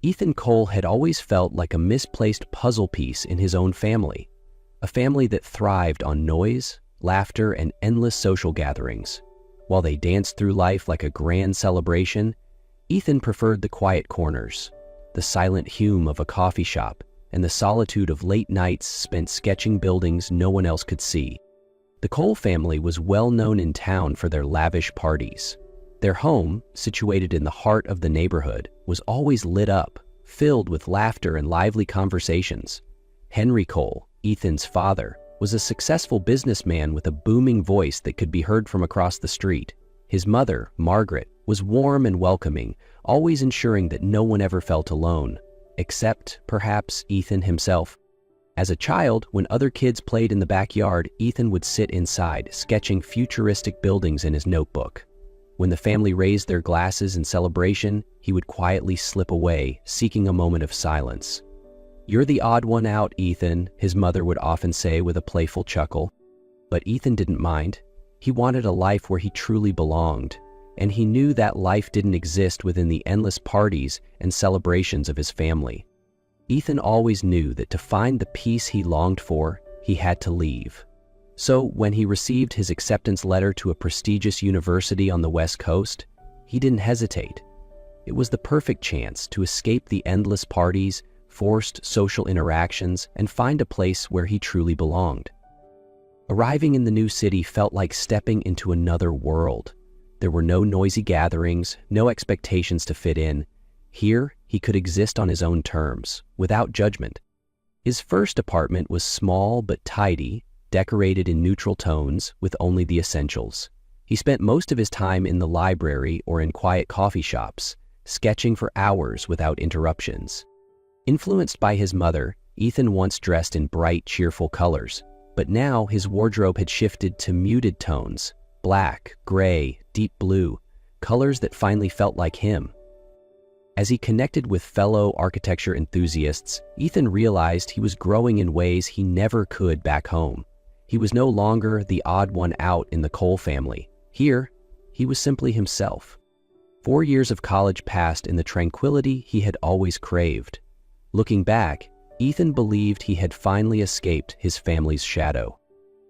Ethan Cole had always felt like a misplaced puzzle piece in his own family, a family that thrived on noise, laughter, and endless social gatherings. While they danced through life like a grand celebration, Ethan preferred the quiet corners, the silent hum of a coffee shop, and the solitude of late nights spent sketching buildings no one else could see. The Cole family was well known in town for their lavish parties. Their home, situated in the heart of the neighborhood, was always lit up, filled with laughter and lively conversations. Henry Cole, Ethan's father, was a successful businessman with a booming voice that could be heard from across the street. His mother, Margaret, was warm and welcoming, always ensuring that no one ever felt alone, except, perhaps, Ethan himself. As a child, when other kids played in the backyard, Ethan would sit inside, sketching futuristic buildings in his notebook. When the family raised their glasses in celebration, he would quietly slip away, seeking a moment of silence. "You're the odd one out, Ethan," his mother would often say with a playful chuckle. But Ethan didn't mind. He wanted a life where he truly belonged, and he knew that life didn't exist within the endless parties and celebrations of his family. Ethan always knew that to find the peace he longed for, he had to leave. So when he received his acceptance letter to a prestigious university on the West Coast, he didn't hesitate. It was the perfect chance to escape the endless parties, forced social interactions, and find a place where he truly belonged. Arriving in the new city felt like stepping into another world. There were no noisy gatherings, no expectations to fit in. Here, he could exist on his own terms, without judgment. His first apartment was small but tidy, decorated in neutral tones with only the essentials. He spent most of his time in the library or in quiet coffee shops, sketching for hours without interruptions. Influenced by his mother, Ethan once dressed in bright, cheerful colors, but now his wardrobe had shifted to muted tones, black, gray, deep blue, colors that finally felt like him. As he connected with fellow architecture enthusiasts, Ethan realized he was growing in ways he never could back home. He was no longer the odd one out in the Cole family. Here, he was simply himself. 4 years of college passed in the tranquility he had always craved. Looking back, Ethan believed he had finally escaped his family's shadow.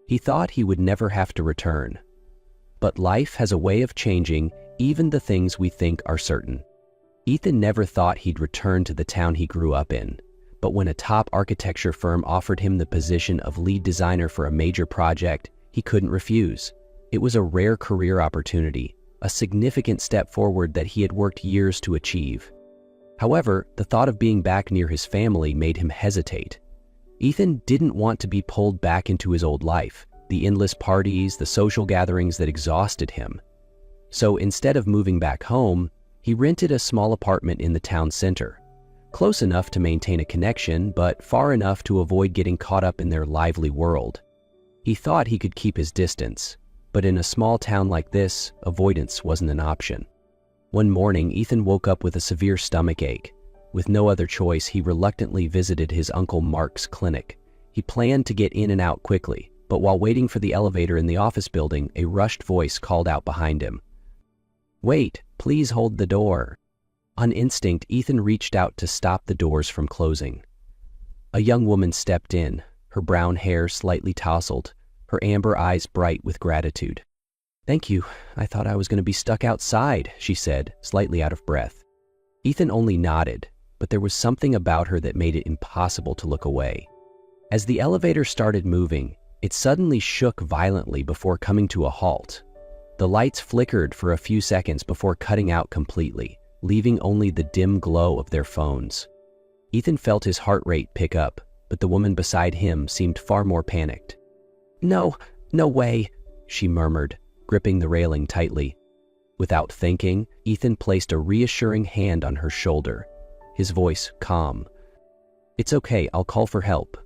He thought he would never have to return. But life has a way of changing even the things we think are certain. Ethan never thought he'd return to the town he grew up in. But when a top architecture firm offered him the position of lead designer for a major project, he couldn't refuse. It was a rare career opportunity, a significant step forward that he had worked years to achieve. However, the thought of being back near his family made him hesitate. Ethan didn't want to be pulled back into his old life, the endless parties, the social gatherings that exhausted him. So instead of moving back home, he rented a small apartment in the town center. Close enough to maintain a connection, but far enough to avoid getting caught up in their lively world. He thought he could keep his distance, but in a small town like this, avoidance wasn't an option. One morning, Ethan woke up with a severe stomach ache. With no other choice, he reluctantly visited his Uncle Mark's clinic. He planned to get in and out quickly, but while waiting for the elevator in the office building, a rushed voice called out behind him. "Wait, please hold the door." On instinct, Ethan reached out to stop the doors from closing. A young woman stepped in, her brown hair slightly tousled, her amber eyes bright with gratitude. "Thank you. I thought I was going to be stuck outside," she said, slightly out of breath. Ethan only nodded, but there was something about her that made it impossible to look away. As the elevator started moving, it suddenly shook violently before coming to a halt. The lights flickered for a few seconds before cutting out completely, leaving only the dim glow of their phones. Ethan felt his heart rate pick up, but the woman beside him seemed far more panicked. No way," she murmured, gripping the railing tightly. Without thinking, Ethan placed a reassuring hand on her shoulder, his voice calm. "It's okay, I'll call for help."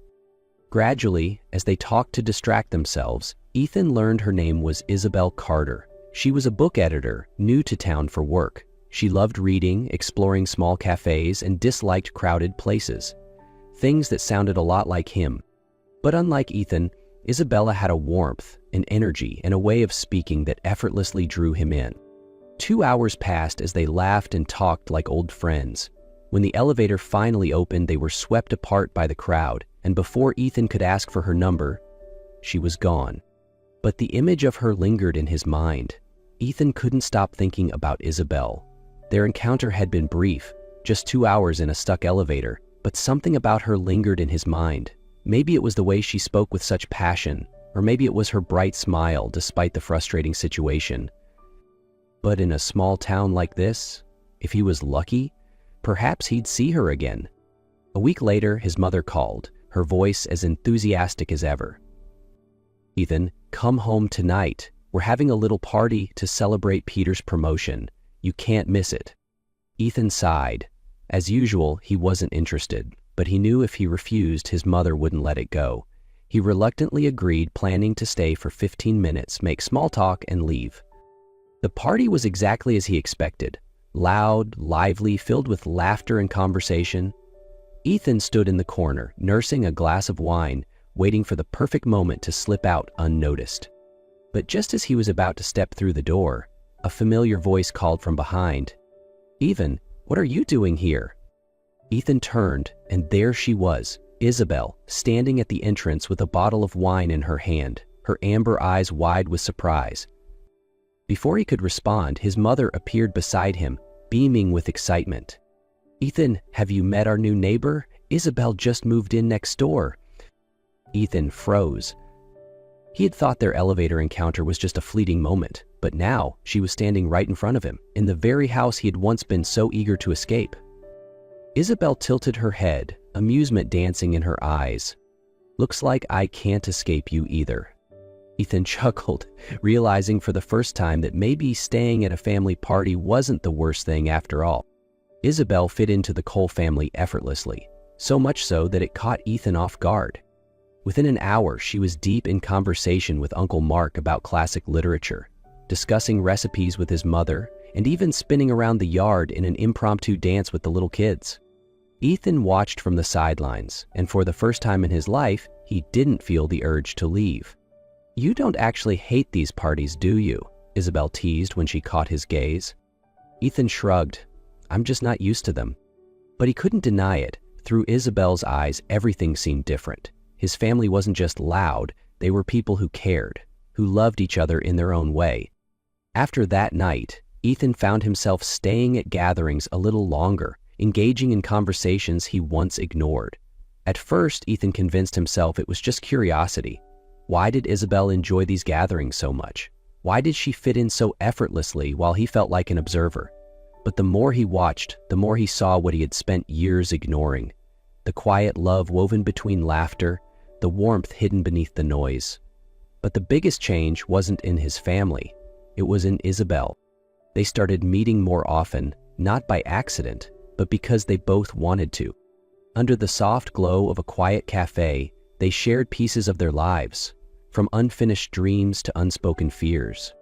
Gradually, as they talked to distract themselves, Ethan learned her name was Isabel Carter. She was a book editor, new to town for work. She loved reading, exploring small cafes, and disliked crowded places. Things that sounded a lot like him. But unlike Ethan, Isabella had a warmth, an energy, and a way of speaking that effortlessly drew him in. 2 hours passed as they laughed and talked like old friends. When the elevator finally opened, they were swept apart by the crowd, and before Ethan could ask for her number, she was gone. But the image of her lingered in his mind. Ethan couldn't stop thinking about Isabel. Their encounter had been brief, just 2 hours in a stuck elevator, but something about her lingered in his mind. Maybe it was the way she spoke with such passion, or maybe it was her bright smile despite the frustrating situation. But in a small town like this, if he was lucky, perhaps he'd see her again. A week later, his mother called, her voice as enthusiastic as ever. "Ethan, come home tonight. We're having a little party to celebrate Peter's promotion. You can't miss it." Ethan sighed. As usual, he wasn't interested, but he knew if he refused, his mother wouldn't let it go. He reluctantly agreed, planning to stay for 15 minutes, make small talk, and leave. The party was exactly as he expected. Loud, lively, filled with laughter and conversation. Ethan stood in the corner, nursing a glass of wine, waiting for the perfect moment to slip out unnoticed. But just as he was about to step through the door, a familiar voice called from behind, "Ethan, what are you doing here?" Ethan turned, and there she was, Isabel, standing at the entrance with a bottle of wine in her hand, her amber eyes wide with surprise. Before he could respond, his mother appeared beside him, beaming with excitement. "Ethan, have you met our new neighbor? Isabel just moved in next door." Ethan froze. He had thought their elevator encounter was just a fleeting moment, but now she was standing right in front of him, in the very house he had once been so eager to escape. Isabel tilted her head, amusement dancing in her eyes. "Looks like I can't escape you either." Ethan chuckled, realizing for the first time that maybe staying at a family party wasn't the worst thing after all. Isabel fit into the Cole family effortlessly, so much so that it caught Ethan off guard. Within an hour, she was deep in conversation with Uncle Mark about classic literature, discussing recipes with his mother, and even spinning around the yard in an impromptu dance with the little kids. Ethan watched from the sidelines, and for the first time in his life, he didn't feel the urge to leave. "You don't actually hate these parties, do you?" Isabel teased when she caught his gaze. Ethan shrugged. "I'm just not used to them." But he couldn't deny it. Through Isabel's eyes, everything seemed different. His family wasn't just loud, they were people who cared, who loved each other in their own way. After that night, Ethan found himself staying at gatherings a little longer, engaging in conversations he once ignored. At first, Ethan convinced himself it was just curiosity. Why did Isabel enjoy these gatherings so much? Why did she fit in so effortlessly while he felt like an observer? But the more he watched, the more he saw what he had spent years ignoring. The quiet love woven between laughter, the warmth hidden beneath the noise. But the biggest change wasn't in his family. It was in Isabel. They started meeting more often, not by accident, but because they both wanted to. Under the soft glow of a quiet cafe, they shared pieces of their lives, from unfinished dreams to unspoken fears.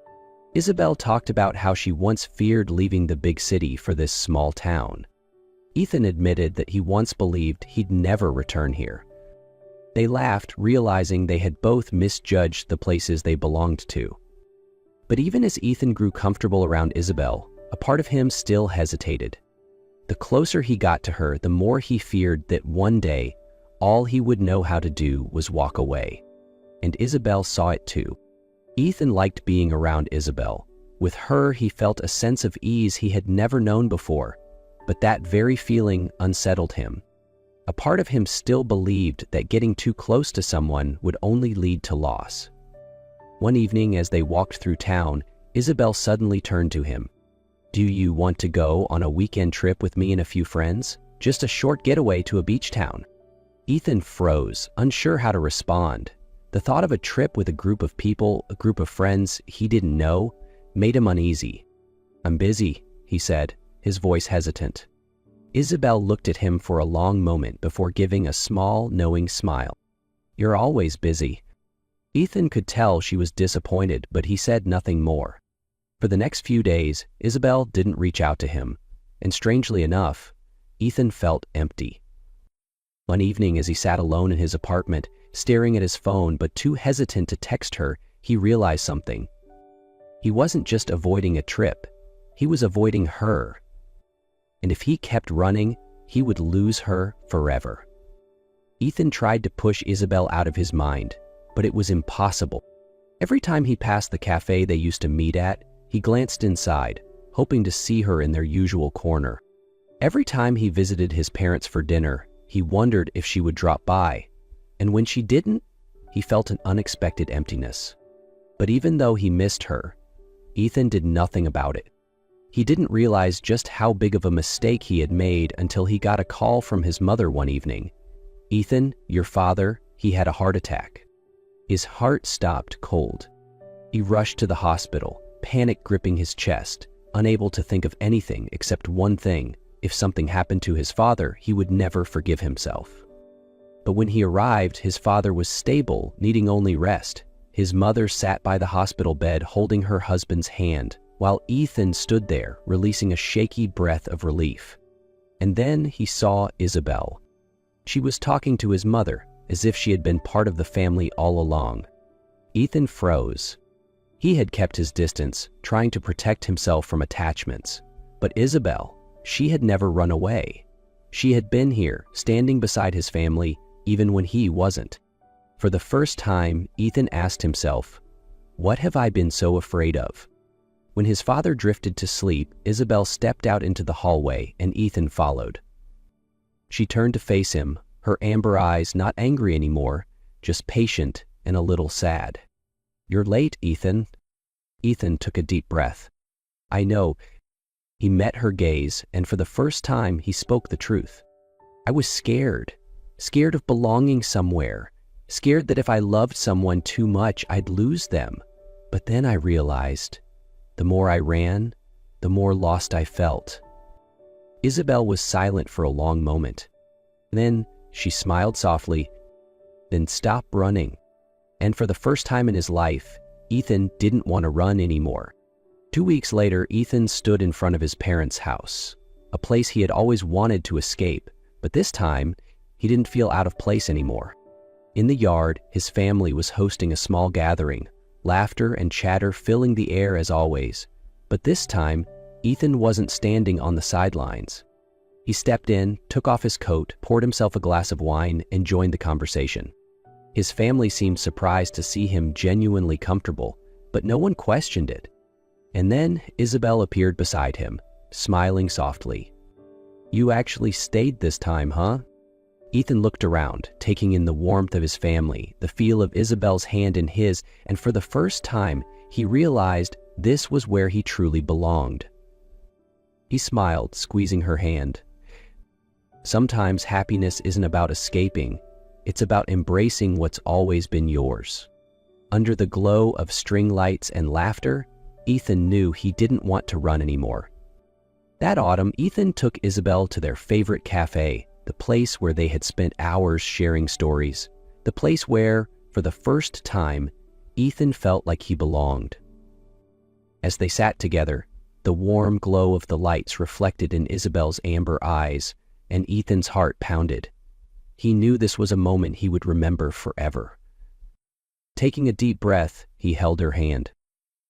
Isabel talked about how she once feared leaving the big city for this small town. Ethan admitted that he once believed he'd never return here. They laughed, realizing they had both misjudged the places they belonged to. But even as Ethan grew comfortable around Isabel, a part of him still hesitated. The closer he got to her, the more he feared that one day, all he would know how to do was walk away. And Isabel saw it too. Ethan liked being around Isabel. With her, he felt a sense of ease he had never known before, but that very feeling unsettled him. A part of him still believed that getting too close to someone would only lead to loss. One evening, as they walked through town, Isabel suddenly turned to him. "Do you want to go on a weekend trip with me and a few friends? Just a short getaway to a beach town." Ethan froze, unsure how to respond. The thought of a trip with a group of people, a group of friends he didn't know, made him uneasy. "I'm busy," he said, his voice hesitant. Isabel looked at him for a long moment before giving a small, knowing smile. "You're always busy." Ethan could tell she was disappointed, but he said nothing more. For the next few days, Isabel didn't reach out to him, and strangely enough, Ethan felt empty. One evening, as he sat alone in his apartment, staring at his phone but too hesitant to text her, he realized something. He wasn't just avoiding a trip, he was avoiding her. And if he kept running, he would lose her forever. Ethan tried to push Isabel out of his mind, but it was impossible. Every time he passed the cafe they used to meet at, he glanced inside, hoping to see her in their usual corner. Every time he visited his parents for dinner, he wondered if she would drop by, and when she didn't, he felt an unexpected emptiness. But even though he missed her, Ethan did nothing about it. He didn't realize just how big of a mistake he had made until he got a call from his mother one evening. "Ethan, your father, he had a heart attack." His heart stopped cold. He rushed to the hospital, panic gripping his chest, unable to think of anything except one thing: if something happened to his father, he would never forgive himself. But when he arrived, his father was stable, needing only rest. His mother sat by the hospital bed holding her husband's hand, while Ethan stood there, releasing a shaky breath of relief. And then he saw Isabel. She was talking to his mother, as if she had been part of the family all along. Ethan froze. He had kept his distance, trying to protect himself from attachments. But Isabel, she had never run away. She had been here, standing beside his family, even when he wasn't. For the first time, Ethan asked himself, "What have I been so afraid of?" When his father drifted to sleep, Isabel stepped out into the hallway and Ethan followed. She turned to face him, her amber eyes not angry anymore, just patient and a little sad. "You're late, Ethan." Ethan took a deep breath. "I know." He met her gaze, and for the first time he spoke the truth. "I was scared of belonging somewhere, scared that if I loved someone too much, I'd lose them. But then I realized, the more I ran, the more lost I felt." Isabel was silent for a long moment. Then she smiled softly, "Then stop running." And for the first time in his life, Ethan didn't want to run anymore. 2 weeks later, Ethan stood in front of his parents' house, a place he had always wanted to escape, but this time, he didn't feel out of place anymore. In the yard, his family was hosting a small gathering, laughter and chatter filling the air as always. But this time, Ethan wasn't standing on the sidelines. He stepped in, took off his coat, poured himself a glass of wine, and joined the conversation. His family seemed surprised to see him genuinely comfortable, but no one questioned it. And then Isabel appeared beside him, smiling softly. "You actually stayed this time, huh?" Ethan looked around, taking in the warmth of his family, the feel of Isabel's hand in his, and for the first time, he realized this was where he truly belonged. He smiled, squeezing her hand. "Sometimes happiness isn't about escaping, it's about embracing what's always been yours." Under the glow of string lights and laughter, Ethan knew he didn't want to run anymore. That autumn, Ethan took Isabel to their favorite cafe, the place where they had spent hours sharing stories, the place where, for the first time, Ethan felt like he belonged. As they sat together, the warm glow of the lights reflected in Isabel's amber eyes, and Ethan's heart pounded. He knew this was a moment he would remember forever. Taking a deep breath, he held her hand.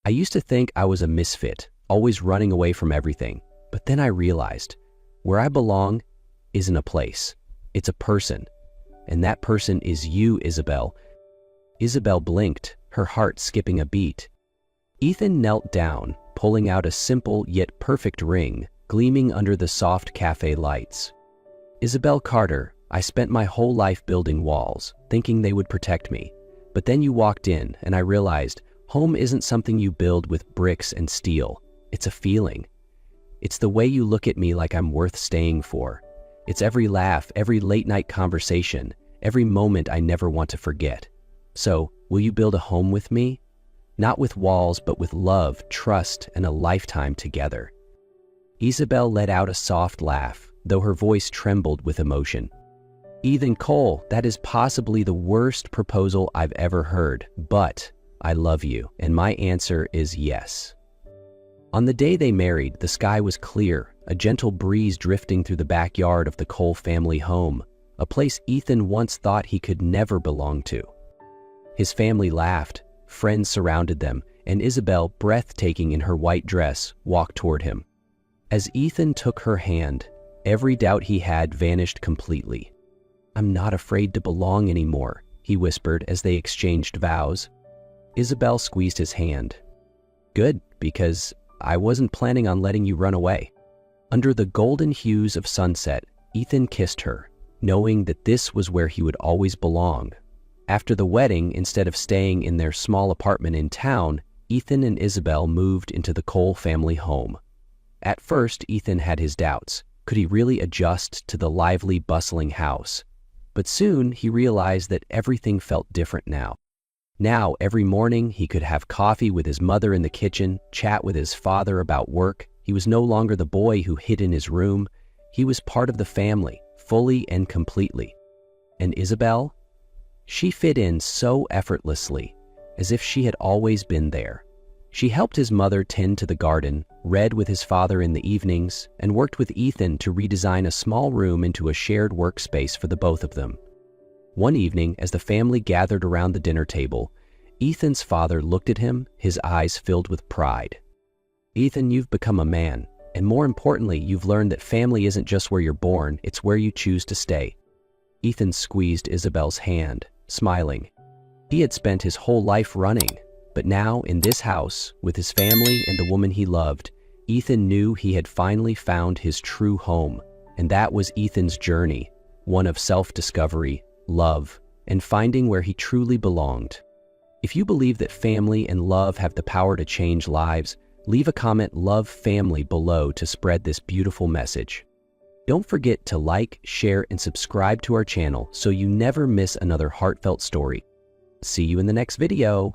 "I used to think I was a misfit, always running away from everything, but then I realized, where I belong isn't a place, it's a person. And that person is you, Isabel." Isabel blinked, her heart skipping a beat. Ethan knelt down, pulling out a simple yet perfect ring, gleaming under the soft cafe lights. "Isabel Carter, I spent my whole life building walls, thinking they would protect me. But then you walked in, and I realized home isn't something you build with bricks and steel. It's a feeling. It's the way you look at me like I'm worth staying for. It's every laugh, every late-night conversation, every moment I never want to forget. So, will you build a home with me? Not with walls, but with love, trust, and a lifetime together." Isabel let out a soft laugh, though her voice trembled with emotion. "Ethan Cole, that is possibly the worst proposal I've ever heard, but I love you, and my answer is yes." On the day they married, the sky was clear, a gentle breeze drifting through the backyard of the Cole family home, a place Ethan once thought he could never belong to. His family laughed, friends surrounded them, and Isabel, breathtaking in her white dress, walked toward him. As Ethan took her hand, Every doubt he had vanished completely. "I'm not afraid to belong anymore," he whispered as they exchanged vows. Isabel squeezed his hand. "Good, because I wasn't planning on letting you run away." Under the golden hues of sunset, Ethan kissed her, knowing that this was where he would always belong. After the wedding, instead of staying in their small apartment in town, Ethan and Isabel moved into the Cole family home. At first, Ethan had his doubts. Could he really adjust to the lively, bustling house? But soon he realized that everything felt different now. Now, every morning, he could have coffee with his mother in the kitchen, chat with his father about work. He was no longer the boy who hid in his room. He was part of the family, fully and completely. And Isabel? She fit in so effortlessly, as if she had always been there. She helped his mother tend to the garden, read with his father in the evenings, and worked with Ethan to redesign a small room into a shared workspace for the both of them. One evening, as the family gathered around the dinner table, Ethan's father looked at him, his eyes filled with pride. "Ethan, you've become a man, and more importantly, you've learned that family isn't just where you're born, it's where you choose to stay." Ethan squeezed Isabel's hand, smiling. He had spent his whole life running, but now, in this house, with his family and the woman he loved, Ethan knew he had finally found his true home, and that was Ethan's journey, one of self-discovery, love, and finding where he truly belonged. If you believe that family and love have the power to change lives, leave a comment "Love Family" below to spread this beautiful message. Don't forget to like, share, and subscribe to our channel so you never miss another heartfelt story. See you in the next video.